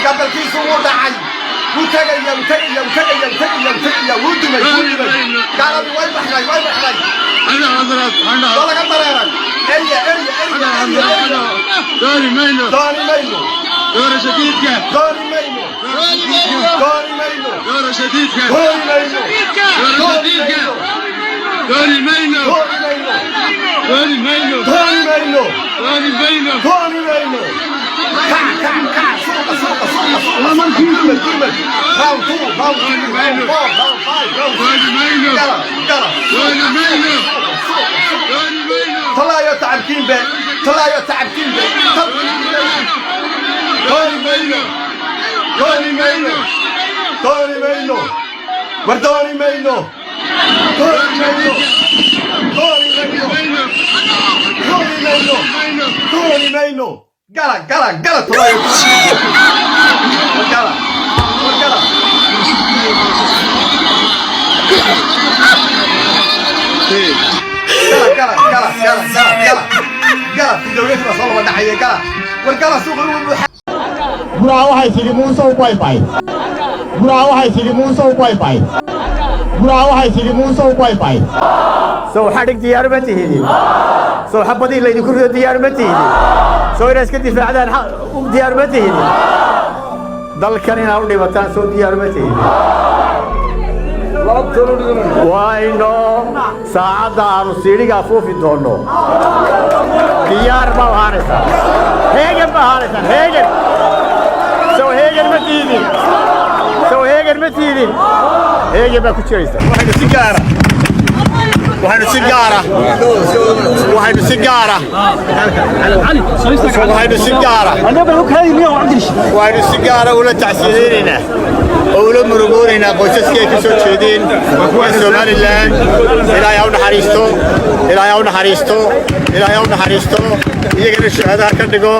قبل كيس وضعي وتجي ودمي قال لي وين بحري أنا حضرت والله قدر يا رجل اريا دوري ميلو دوري شديد كان دوري ميلو دوري شديد كان دوري ميلو طلع يا تعبتين بيه قال طلع قال في دولتنا صلوا ودحيه قال سوق buraha waxay tiri muuse u baybayay soo xadhig diyaar ma tihidin soo xabadii la idinku rido diyaar ma tihidin soo inaad iska difaacdaan diyaar ma tihidin dalkan inaad u dhibataan soo diyaar ma tihidin wayno saacadda aanu siidhiga afuufi doonno diyaar ma ahaanaysaa heegan soo heegan ma tiidin heegan baa ku jiraysa waxaynu si gaara ula tacsiideynayna oo ula murugoonayna qoysaskii ay ka soo jeedeen kuwa Soomaaliland ilaahay ha u naxariisto iyagana shuhada ka dhigo